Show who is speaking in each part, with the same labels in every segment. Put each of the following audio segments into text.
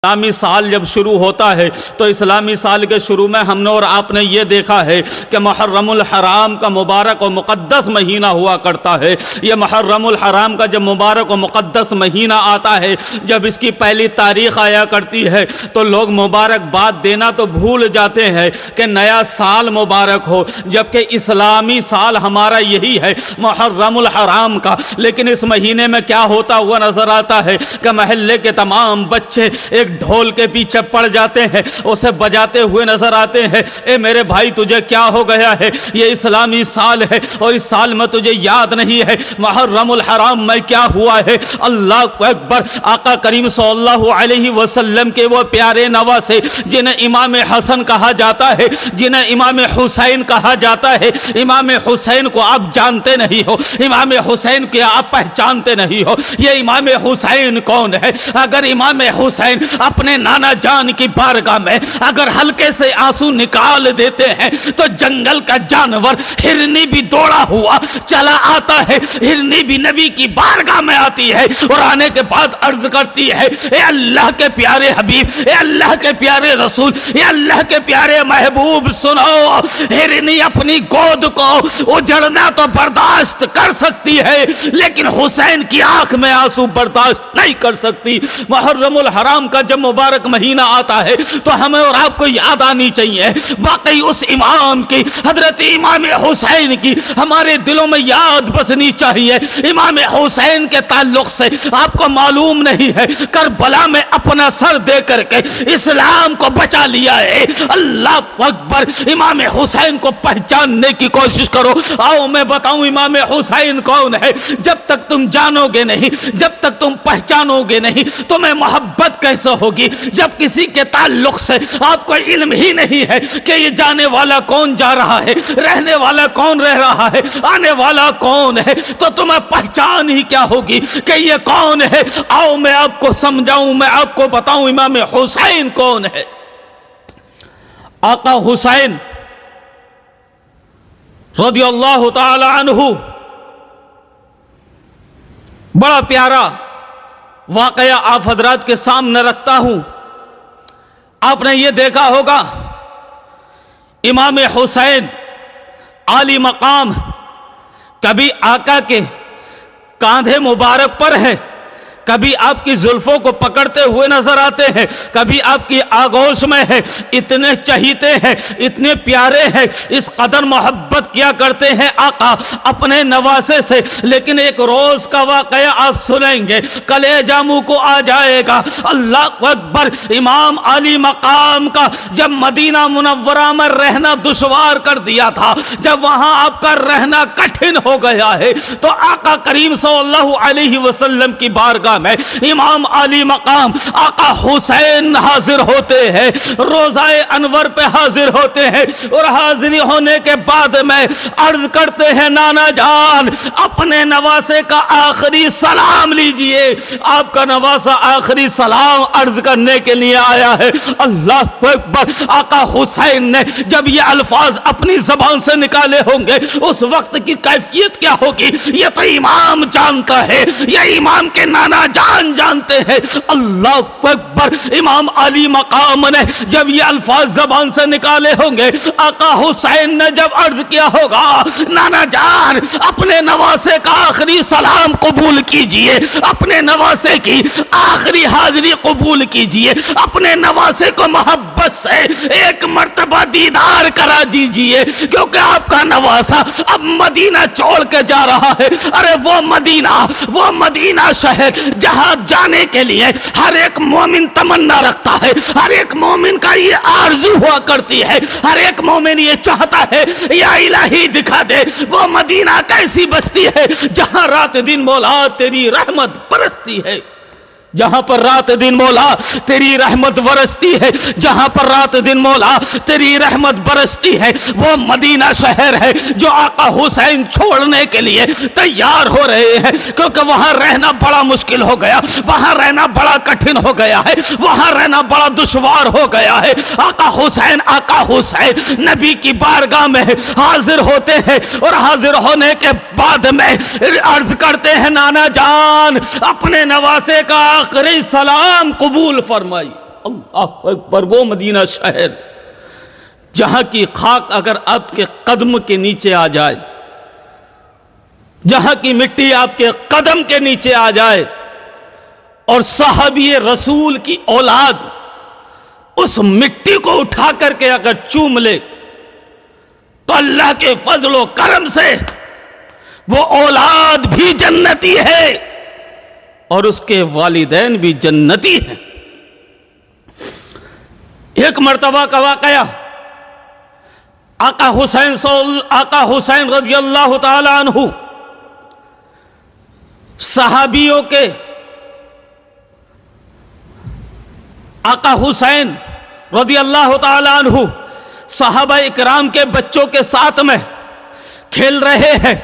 Speaker 1: اسلامی سال جب شروع ہوتا ہے تو اسلامی سال کے شروع میں ہم نے اور آپ نے یہ دیکھا ہے کہ محرم الحرام کا مبارک و مقدس مہینہ ہوا کرتا ہے۔ یہ محرم الحرام کا جب مبارک و مقدس مہینہ آتا ہے، جب اس کی پہلی تاریخ آیا کرتی ہے تو لوگ مبارکباد دینا تو بھول جاتے ہیں کہ نیا سال مبارک ہو، جبکہ اسلامی سال ہمارا یہی ہے محرم الحرام کا۔ لیکن اس مہینے میں کیا ہوتا ہوا نظر آتا ہے کہ محلے کے تمام بچے ایک ڈھول کے پیچھے پڑ جاتے ہیں، اسے بجاتے ہوئے نظر آتے ہیں۔ اے میرے بھائی، تجھے کیا ہو گیا ہے؟ یہ اسلامی سال ہے اور اس سال میں تجھے یاد نہیں ہے محرم الحرام میں کیا ہوا ہے؟ اللہ اکبر۔ آقا کریم صلی اللہ علیہ وسلم کے وہ پیارے نواسے جنہیں امام حسن کہا جاتا ہے، جنہیں امام حسین کہا جاتا ہے۔ امام حسین کو آپ جانتے نہیں ہو، امام حسین کو آپ پہچانتے نہیں ہو۔ یہ امام حسین کون ہے؟ اگر امام حسین اپنے نانا جان کی بارگاہ میں اگر ہلکے سے آنسو نکال دیتے ہیں تو جنگل کا جانور ہرنی بھی دوڑا ہوا چلا آتا ہے، ہرنی بھی نبی کی بارگاہ میں آتی ہے اور آنے کے بعد عرض کرتی ہے، اے اللہ کے پیارے حبیب، اے اللہ کے پیارے رسول، اے اللہ کے پیارے محبوب، سنو، ہرنی اپنی گود کو اجڑنا تو برداشت کر سکتی ہے لیکن حسین کی آنکھ میں آنسو برداشت نہیں کر سکتی۔ محرم الحرام کا جب مبارک مہینہ آتا ہے تو ہمیں اور آپ کو یاد آنی چاہیے واقعی اس امام کی، حضرت امام حسین کی ہمارے دلوں میں یاد بسنی چاہیے۔ امام حسین کے تعلق سے آپ کو معلوم نہیں ہے کربلا میں اپنا سر دے کر کے اسلام کو بچا لیا ہے۔ اللہ اکبر۔ امام حسین کو پہچاننے کی کوشش کرو۔ آؤ میں بتاؤں امام حسین کون ہے۔ جب تک تم جانو گے نہیں، جب تک تم پہچانو گے نہیں، تمہیں محبت کیسے ہوگی؟ جب کسی کے تعلق سے آپ کو علم ہی نہیں ہے کہ یہ جانے والا کون جا رہا ہے، رہنے والا کون رہ رہا ہے، آنے والا کون ہے، تو تمہیں پہچان ہی کیا ہوگی کہ یہ کون ہے؟ آؤ میں آپ کو سمجھاؤں، میں آپ کو بتاؤں امام حسین کون ہے۔ آقا حسین رضی اللہ تعالی عنہ بڑا پیارا واقعہ آپ حضرات کے سامنے رکھتا ہوں۔ آپ نے یہ دیکھا ہوگا امام حسین عالی مقام کبھی آقا کے کاندھے مبارک پر ہے، کبھی آپ کی زلفوں کو پکڑتے ہوئے نظر آتے ہیں، کبھی آپ کی آغوش میں ہے۔ اتنے چہیتے ہیں، اتنے پیارے ہیں، اس قدر محبت کیا کرتے ہیں آقا اپنے نواسے سے۔ لیکن ایک روز کا واقعہ آپ سنیں گے، کلیجہ منہ کو آ جائے گا۔ اللہ اکبر۔ امام علی مقام کا جب مدینہ منورہ میں رہنا دشوار کر دیا تھا، جب وہاں آپ کا رہنا کٹھن ہو گیا ہے، تو آقا کریم صلی اللہ علیہ وسلم کی بارگاہ میں امام علی مقام آقا حسین حاضر ہوتے ہیں، روضہ انور پہ حاضر ہوتے ہیں، اور حاضری ہونے کے بعد میں عرض کرتے ہیں، نانا جان اپنے نواسے کا آخری سلام لیجئے۔ آپ کا نواسہ آخری سلام عرض کرنے کے لیے آیا ہے۔ اللہ اکبر۔ آقا حسین نے جب یہ الفاظ اپنی زبان سے نکالے ہوں گے، اس وقت کی کیفیت کیا ہوگی یہ تو امام جانتا ہے، یہ امام کے نانا جان جانتے ہیں۔ اللہ اکبر۔ امام علی مقام نے جب یہ الفاظ زبان سے نکالے ہوں گے، آقا حسین نے جب عرض کیا ہوگا، نانا جان اپنے نواسے کا آخری سلام قبول کیجئے، اپنے نواسے کی آخری حاضری قبول کیجئے، اپنے نواسے کو محبت سے ایک مرتبہ دیدار کرا دیجئے، کیونکہ آپ کا نواسا اب مدینہ چھوڑ کے جا رہا ہے۔ ارے وہ مدینہ شہر جہاں جانے کے لیے ہر ایک مومن تمنا رکھتا ہے، ہر ایک مومن کا یہ آرزو ہوا کرتی ہے، ہر ایک مومن یہ چاہتا ہے، یا الہی دکھا دے وہ مدینہ کیسی بستی ہے جہاں رات دن مولا تیری رحمت برستی ہے، جہاں پر رات دن مولا تیری رحمت برستی ہے، جہاں پر رات دن مولا تیری رحمت برستی ہے۔ وہ مدینہ شہر ہے جو آقا حسین چھوڑنے کے لیے تیار ہو رہے ہیں، کیونکہ وہاں رہنا بڑا مشکل ہو گیا، وہاں رہنا بڑا کٹھن ہو گیا ہے، وہاں رہنا بڑا دشوار ہو گیا ہے۔ آقا حسین نبی کی بارگاہ میں حاضر ہوتے ہیں، اور حاضر ہونے کے بعد میں عرض کرتے ہیں، نانا جان اپنے نواسے کا آخری سلام قبول فرمائی۔ اللہ اکبر، وہ مدینہ شہر جہاں کی خاک اگر آپ کے قدم کے نیچے آ جائے، جہاں کی مٹی آپ کے قدم کے نیچے آ جائے، اور صحابی رسول کی اولاد اس مٹی کو اٹھا کر کے اگر چوم لے تو اللہ کے فضل و کرم سے وہ اولاد بھی جنتی ہے اور اس کے والدین بھی جنتی ہیں۔ ایک مرتبہ کا واقعہ، آقا حسین رضی اللہ تعالی عنہ صحابیوں کے، آقا حسین رضی اللہ تعالی عنہ صحابہ اکرام کے بچوں کے ساتھ میں کھیل رہے ہیں۔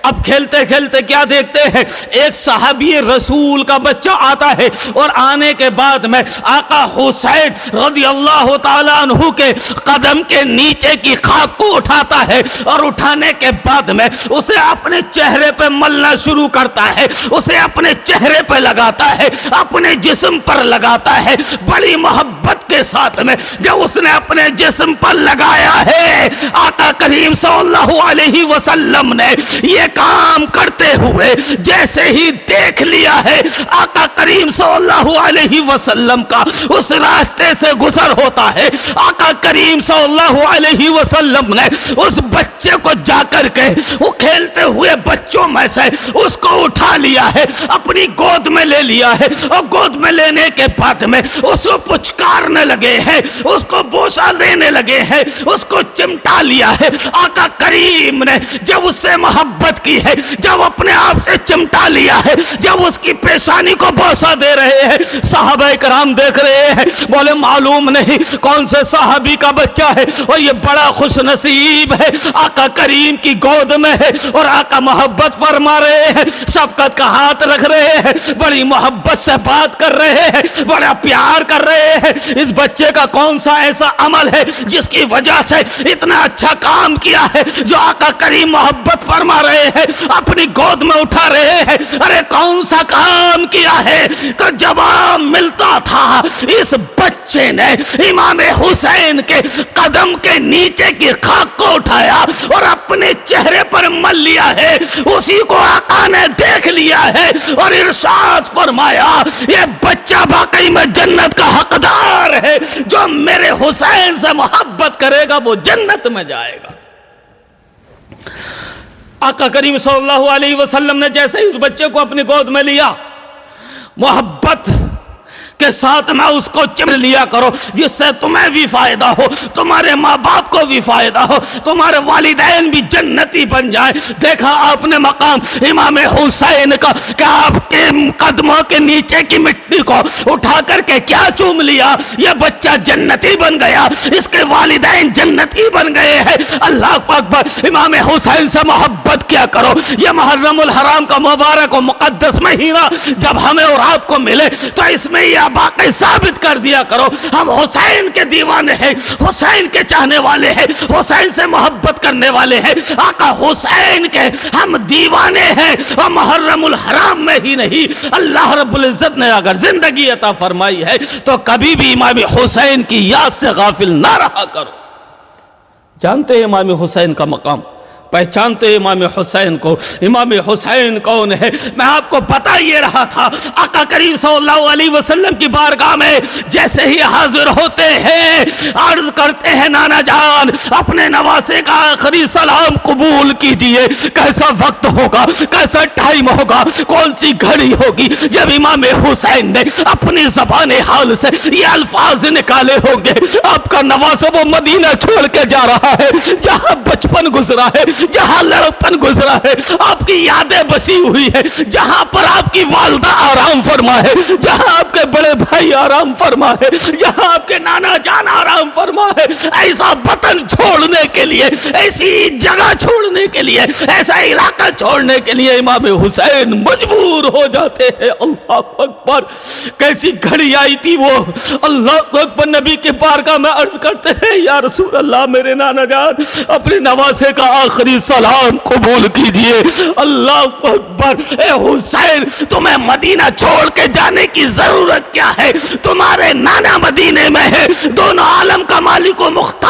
Speaker 1: اب کھیلتے کھیلتے کیا دیکھتے ہیں، ایک صحابی رسول کا بچہ آتا ہے اور آنے کے بعد میں آقا حسین رضی اللہ تعالی عنہ کے قدم کے نیچے کی خاک کو اٹھاتا ہے، اور اٹھانے کے بعد میں اسے اپنے چہرے پہ ملنا شروع کرتا ہے، اسے اپنے چہرے پہ لگاتا ہے، اپنے جسم پر لگاتا ہے بڑی محبت کے ساتھ میں۔ جب اس نے اپنے جسم پر لگایا ہے، آقا کریم صلی اللہ علیہ وسلم نے یہ کام کرتے ہوئے جیسے ہی دیکھ لیا ہے، آقا کریم صلی اللہ علیہ وسلم کا اس راستے سے گزر ہوتا ہے، آقا کریم صلی اللہ علیہ وسلم نے اس بچے کو جا کر کے وہ کھیلتے ہوئے بچوں میں سے اس کو اٹھا لیا ہے، اپنی گود میں لے لیا ہے، اور گود میں لینے کے بعد میں اس کو پچکارنے لگے ہیں، اس کو بوسہ دینے لگے ہیں، اس کو چمٹا لیا ہے۔ آقا کریم نے جب اس سے محبت کی ہے، جب اپنے آپ سے چمٹا لیا ہے، جب اس کی پیشانی کو بوسہ دے رہے ہیں، صحابہ کرام دیکھ رہے ہیں، بولے معلوم نہیں کون سے صحابی کا بچہ ہے، اور یہ بڑا خوش نصیب ہے، آقا کریم کی گود میں ہے، اور آقا محبت فرما رہے ہیں، شفقت کا ہاتھ رکھ رہے ہیں، بڑی محبت سے بات کر رہے ہیں، بڑا پیار کر رہے ہیں۔ اس بچے کا کون سا ایسا عمل ہے جس کی وجہ سے اتنا اچھا کام کیا ہے جو آقا کریم محبت فرما رہے ہیں، اپنی گود میں اٹھا رہے ہیں؟ ارے کون سا کام کیا ہے؟ تو جواب ملتا تھا، اس بچے نے امام حسین کے قدم کے نیچے کی خاک کو اٹھایا اور اپنے چہرے پر مل لیا ہے، اسی کو آقا نے دیکھ لیا ہے اور ارشاد فرمایا یہ بچہ واقعی میں جنت کا حقدار ہے، جو میرے حسین سے محبت کرے گا وہ جنت میں جائے گا۔ آقا کریم صلی اللہ علیہ وسلم نے جیسے ہی اس بچے کو اپنی گود میں لیا، محبت کے ساتھ میں اس کو چم لیا کرو، جس سے تمہیں بھی فائدہ ہو، تمہارے ماں باپ کو بھی فائدہ ہو، تمہارے والدین بھی جنتی بن جائیں۔ دیکھا آپ نے مقام امام حسین کا کہ آپ کے قدموں کے نیچے کی مٹی کو اٹھا کر کے کیا چوم لیا، یہ بچہ جنتی بن گیا، اس کے والدین جنتی بن گئے ہیں۔ اللہ اکبر، امام حسین سے محبت کیا کرو۔ یہ محرم الحرام کا مبارک و مقدس مہینہ جب ہمیں اور آپ کو ملے تو اس میں یہ باقی ثابت کر دیا کرو ہم حسین کے دیوانے ہیں، حسین کے چاہنے والے ہیں، حسین سے محبت کرنے والے ہیں، آقا حسین کے ہم دیوانے ہیں۔ اور محرم الحرام میں ہی نہیں، اللہ رب العزت نے اگر زندگی عطا فرمائی ہے تو کبھی بھی امام حسین کی یاد سے غافل نہ رہا کرو۔ جانتے ہیں امام حسین کا مقام، پہچانتے امام حسین کو؟ امام حسین کون ہے؟ میں آپ کو بتا یہ رہا تھا، آقا کریم صلی اللہ علیہ وسلم کی بارگاہ میں جیسے ہی حاضر ہوتے ہیں عرض کرتے ہیں نانا جان اپنے نواسے کا آخری سلام قبول کیجئے۔ کیسا وقت ہوگا، کیسا ٹائم ہوگا، کون سی گھڑی ہوگی جب امام حسین نے اپنی زبان حال سے یہ الفاظ نکالے ہوں گے، آپ کا نواسا وہ مدینہ چھوڑ کے جا رہا ہے جہاں بچپن گزرا ہے، جہاں لڑکپن گزرا ہے، آپ کی یادیں بسی ہوئی ہے، جہاں پر آپ کی والدہ آرام فرما ہے، جہاں آپ کے بڑے بھائی آرام فرما ہے، جہاں آپ کے نانا جان آرام فرما ہے۔ ایسا وطن چھوڑنے کے لیے، ایسی جگہ چھوڑنے کے لیے، ایسا علاقہ چھوڑنے کے لیے امام حسین مجبور ہو جاتے ہیں۔ اللہ اکبر، کیسی گھڑی آئی تھی وہ! اللہ اکبر، نبی کے بارگاہ میں عرض کرتے ہیں یا رسول اللہ، میرے نانا جان اپنے نواسے کا آخری میری سلام قبول کیجئے۔ اللہ اکبر۔ اے حسین تمہیں مدینہ چھوڑ کے جانے کی ضرورت کیا ہے؟ تمہارے نانا مدینے میں ہے، دونوں عالم کا مالک و مختار